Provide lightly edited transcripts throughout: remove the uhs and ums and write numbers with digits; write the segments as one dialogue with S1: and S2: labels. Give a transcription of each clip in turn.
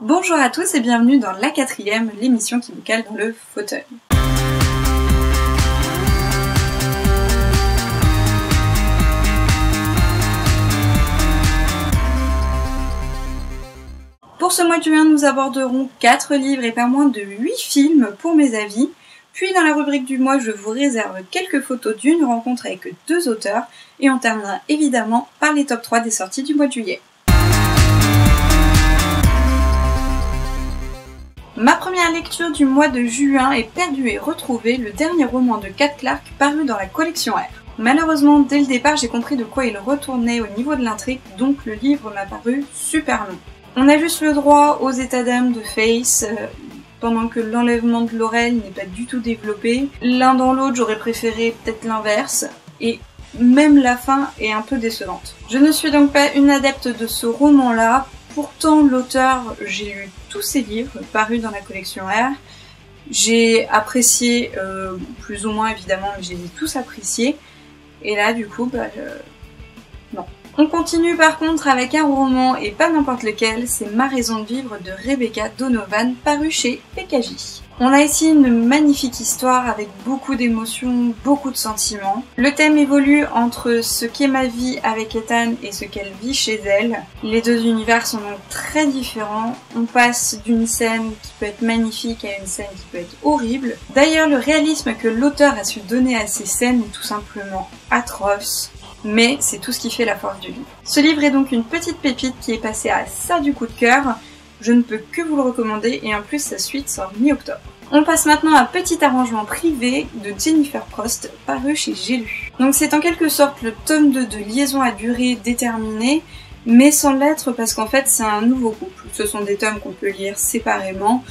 S1: Bonjour à tous et bienvenue dans la 4e, l'émission qui vous cale dans le fauteuil. Pour ce mois de juin, nous aborderons 4 livres et pas moins de 8 films pour mes avis. Puis dans la rubrique du mois, je vous réserve quelques photos d'une rencontre avec 2 auteurs et on terminera évidemment par les top 3 des sorties du mois de juillet. Ma première lecture du mois de juin est Perdu et retrouvé, le dernier roman de Kat Clark paru dans la collection R. Malheureusement, dès le départ, j'ai compris de quoi il retournait au niveau de l'intrigue, donc le livre m'a paru super long. On a juste le droit aux états d'âme de Face, pendant que l'enlèvement de Laurel n'est pas du tout développé. L'un dans l'autre, j'aurais préféré peut-être l'inverse, et même la fin est un peu décevante. Je ne suis donc pas une adepte de ce roman-là. Pourtant, l'auteur, j'ai lu tous ses livres parus dans la collection R. J'ai apprécié, plus ou moins évidemment, mais je les ai tous appréciés. Et là, du coup, non. On continue par contre avec un roman, et pas n'importe lequel, c'est Ma raison de vivre de Rebecca Donovan, paru chez PKJ. On a ici une magnifique histoire avec beaucoup d'émotions, beaucoup de sentiments. Le thème évolue entre ce qu'est ma vie avec Ethan et ce qu'elle vit chez elle. Les deux univers sont donc très différents. On passe d'une scène qui peut être magnifique à une scène qui peut être horrible. D'ailleurs, le réalisme que l'auteur a su donner à ces scènes est tout simplement atroce. Mais c'est tout ce qui fait la force du livre. Ce livre est donc une petite pépite qui est passée à ça du coup de cœur. Je ne peux que vous le recommander et en plus sa suite sort mi-octobre. On passe maintenant à Petit arrangement privé de Jennifer Prost, paru chez J'ai lu. Donc c'est en quelque sorte le tome 2 de Liaison à durée déterminée, mais sans l'être parce qu'en fait c'est un nouveau couple. Ce sont des tomes qu'on peut lire séparément.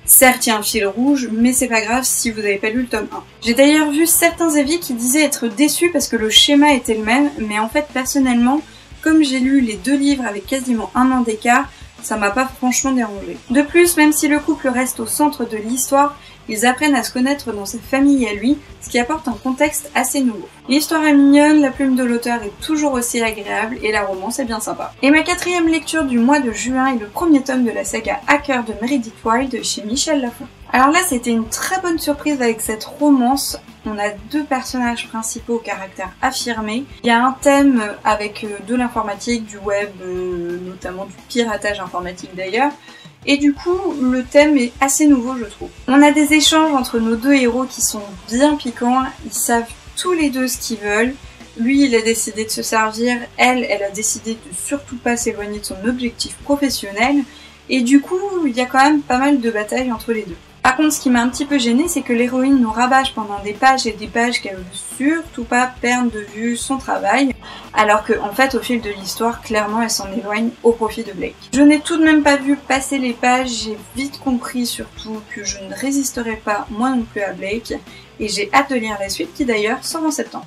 S1: Certes, il y a un fil rouge, mais c'est pas grave si vous n'avez pas lu le tome 1. J'ai d'ailleurs vu certains avis qui disaient être déçus parce que le schéma était le même, mais en fait personnellement, comme j'ai lu les 2 livres avec quasiment 1 an d'écart, ça m'a pas franchement dérangé. De plus, même si le couple reste au centre de l'histoire, ils apprennent à se connaître dans sa famille à lui, ce qui apporte un contexte assez nouveau. L'histoire est mignonne, la plume de l'auteur est toujours aussi agréable et la romance est bien sympa. Et ma 4e lecture du mois de juin est le premier tome de la saga Hacker de Meredith Wild chez Michel Lafon. Alors là, c'était une très bonne surprise avec cette romance. On a 2 personnages principaux au caractère affirmé. Il y a un thème avec de l'informatique, du web, notamment du piratage informatique d'ailleurs. Et du coup, le thème est assez nouveau, je trouve. On a des échanges entre nos 2 héros qui sont bien piquants. Ils savent tous les 2 ce qu'ils veulent. Lui, il a décidé de se servir. Elle a décidé de surtout pas s'éloigner de son objectif professionnel. Et du coup, il y a quand même pas mal de batailles entre les 2. Par contre, ce qui m'a un petit peu gênée, c'est que l'héroïne nous rabâche pendant des pages et des pages qu'elle veut surtout pas perdre de vue son travail, alors que, en fait, au fil de l'histoire, clairement, elle s'en éloigne au profit de Blake. Je n'ai tout de même pas vu passer les pages, j'ai vite compris surtout que je ne résisterai pas moi non plus à Blake, et j'ai hâte de lire la suite qui d'ailleurs sort en septembre.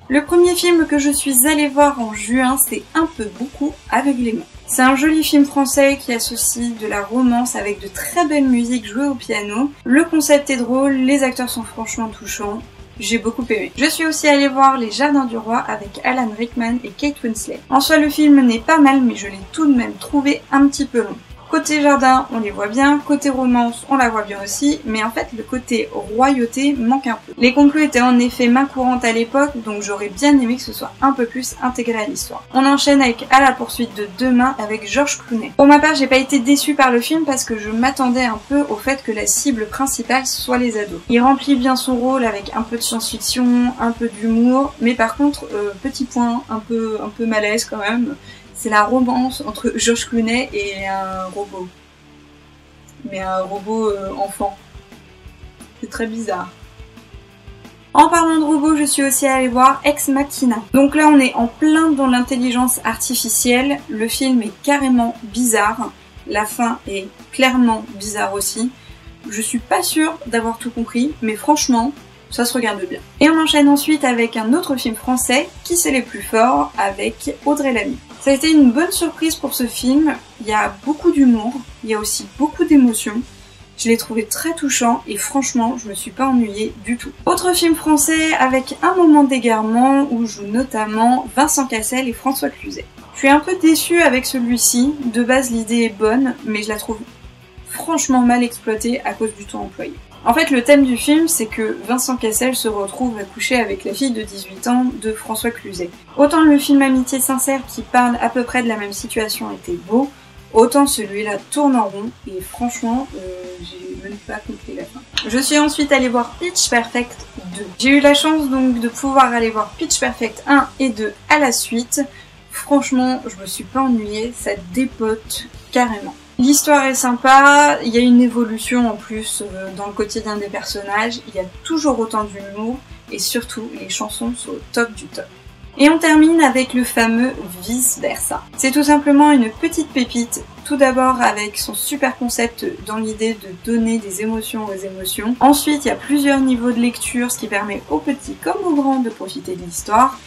S1: Le premier film que je suis allée voir en juin, c'est Un peu beaucoup aveuglément. C'est un joli film français qui associe de la romance avec de très belles musiques jouées au piano. Le concept est drôle, les acteurs sont franchement touchants. J'ai beaucoup aimé. Je suis aussi allée voir Les Jardins du Roi avec Alan Rickman et Kate Winslet. En soi, le film n'est pas mal, mais je l'ai tout de même trouvé un petit peu long. Côté jardin, on les voit bien, côté romance, on la voit bien aussi, mais en fait, le côté royauté manque un peu. Les complots étaient en effet main courante à l'époque, donc j'aurais bien aimé que ce soit un peu plus intégré à l'histoire. On enchaîne avec À la poursuite de demain avec George Clooney. Pour ma part, j'ai pas été déçue par le film parce que je m'attendais un peu au fait que la cible principale soit les ados. Il remplit bien son rôle avec un peu de science-fiction, un peu d'humour, mais par contre, petit point, un peu malaise quand même. C'est la romance entre George Clooney et un robot. Mais un robot enfant. C'est très bizarre. En parlant de robots, je suis aussi allée voir Ex Machina. Donc là, on est en plein dans l'intelligence artificielle. Le film est carrément bizarre. La fin est clairement bizarre aussi. Je suis pas sûre d'avoir tout compris, mais franchement, ça se regarde bien. Et on enchaîne ensuite avec un autre film français, Qui c'est les plus forts, avec Audrey Lamy. Ça a été une bonne surprise pour ce film, il y a beaucoup d'humour, il y a aussi beaucoup d'émotions. Je l'ai trouvé très touchant et franchement, je me suis pas ennuyée du tout. Autre film français avec un moment d'égarement où jouent notamment Vincent Cassel et François Cluzet. Je suis un peu déçue avec celui-ci, de base l'idée est bonne, mais je la trouve franchement mal exploitée à cause du temps employé. En fait, le thème du film, c'est que Vincent Cassel se retrouve à coucher avec la fille de 18 ans de François Cluzet. Autant le film Amitié sincère qui parle à peu près de la même situation était beau, autant celui-là tourne en rond et franchement, j'ai même pas compris la fin. Je suis ensuite allée voir Pitch Perfect 2. J'ai eu la chance donc de pouvoir aller voir Pitch Perfect 1 et 2 à la suite. Franchement, je me suis pas ennuyée, ça dépote carrément. L'histoire est sympa, il y a une évolution en plus dans le quotidien des personnages, il y a toujours autant d'humour et surtout les chansons sont au top du top. Et on termine avec le fameux Vice Versa. C'est tout simplement une petite pépite, tout d'abord avec son super concept dans l'idée de donner des émotions aux émotions. Ensuite, il y a plusieurs niveaux de lecture, ce qui permet aux petits comme aux grands de profiter de l'histoire.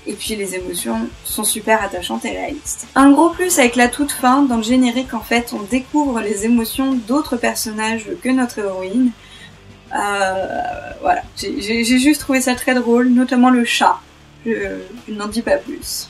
S1: Et puis les émotions sont super attachantes et réalistes. Un gros plus avec la toute fin, dans le générique en fait, on découvre les émotions d'autres personnages que notre héroïne. Voilà, j'ai juste trouvé ça très drôle, notamment le chat. Je n'en dis pas plus.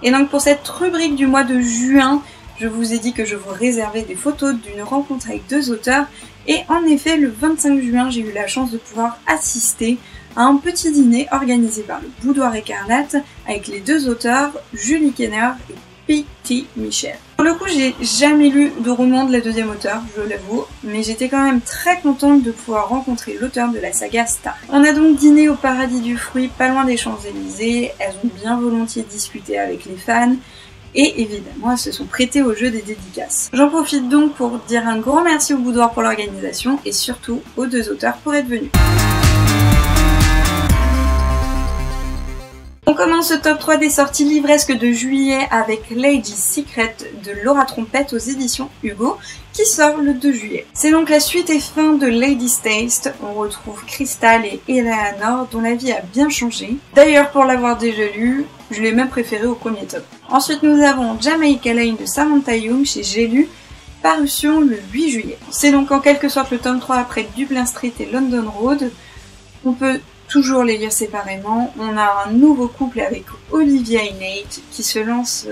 S1: Et donc pour cette rubrique du mois de juin, je vous ai dit que je vous réservais des photos d'une rencontre avec deux auteurs. Et en effet, le 25 juin, j'ai eu la chance de pouvoir assister à un petit dîner organisé par le Boudoir Écarlate avec les deux auteurs, Julie Kenner et P.T. Michel. Pour le coup, j'ai jamais lu de roman de la deuxième auteure, je l'avoue, mais j'étais quand même très contente de pouvoir rencontrer l'auteur de la saga Star. On a donc dîné au Paradis du Fruit, pas loin des Champs-Élysées, elles ont bien volontiers discuté avec les fans, et évidemment, elles se sont prêtées au jeu des dédicaces. J'en profite donc pour dire un grand merci au Boudoir pour l'organisation, et surtout aux deux auteurs pour être venus. On commence ce top 3 des sorties livresques de juillet avec Lady's Secret de Laura Trompette aux éditions Hugo qui sort le 2 juillet. C'est donc la suite et fin de Lady's Taste. On retrouve Crystal et Eleanor dont la vie a bien changé. D'ailleurs pour l'avoir déjà lu, je l'ai même préféré au premier tome. Ensuite nous avons Jamaica Lane de Samantha Young chez J'ai lu, parution le 8 juillet. C'est donc en quelque sorte le tome 3 après Dublin Street et London Road. On peut toujours les lire séparément. On a un nouveau couple avec Olivia et Nate qui se lance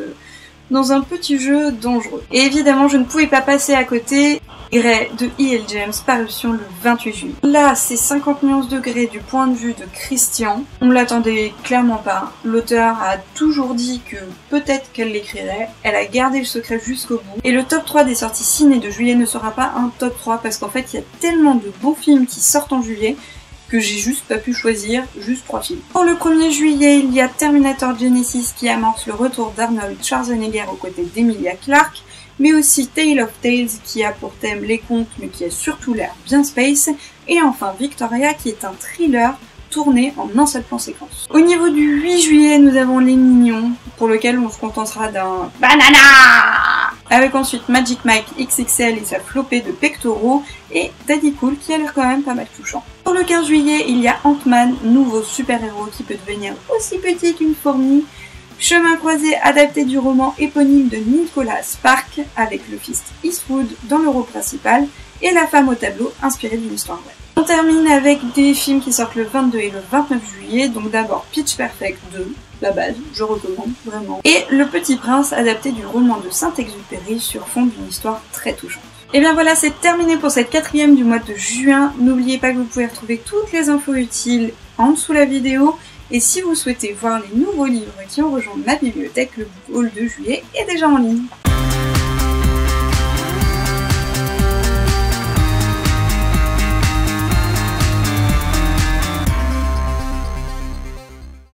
S1: dans un petit jeu dangereux. Et évidemment, je ne pouvais pas passer à côté Grey de E.L. James, parution le 28 juillet. Là, c'est 50 nuances degrés du point de vue de Christian. On ne l'attendait clairement pas. L'auteur a toujours dit que peut-être qu'elle l'écrirait. Elle a gardé le secret jusqu'au bout. Et le top 3 des sorties ciné de juillet ne sera pas un top 3 parce qu'en fait, il y a tellement de bons films qui sortent en juillet que j'ai juste pas pu choisir, juste 3 films. Pour le 1er juillet, il y a Terminator Genesis qui amorce le retour d'Arnold Schwarzenegger aux côtés d'Emilia Clarke, mais aussi Tale of Tales qui a pour thème les contes mais qui a surtout l'air bien space, et enfin Victoria qui est un thriller tourné en un seul plan séquence. Au niveau du 8 juillet, nous avons Les Mignons, pour lequel on se contentera d'un banana, avec ensuite Magic Mike XXL et sa flopée de pectoraux, et Daddy Cool qui a l'air quand même pas mal touchant. Pour le 15 juillet, il y a Ant-Man, nouveau super-héros qui peut devenir aussi petit qu'une fourmi, Chemin croisé adapté du roman éponyme de Nicholas Sparks, avec le fils Eastwood dans le rôle principal, et la femme au tableau inspirée d'une histoire vraie. On termine avec des films qui sortent le 22 et le 29 juillet, donc d'abord Pitch Perfect 2, la base, je recommande vraiment, et Le Petit Prince adapté du roman de Saint-Exupéry sur fond d'une histoire très touchante. Et bien voilà, c'est terminé pour cette 4e du mois de juin. N'oubliez pas que vous pouvez retrouver toutes les infos utiles en dessous de la vidéo, et si vous souhaitez voir les nouveaux livres qui ont rejoint ma bibliothèque, le Book Haul de juillet est déjà en ligne.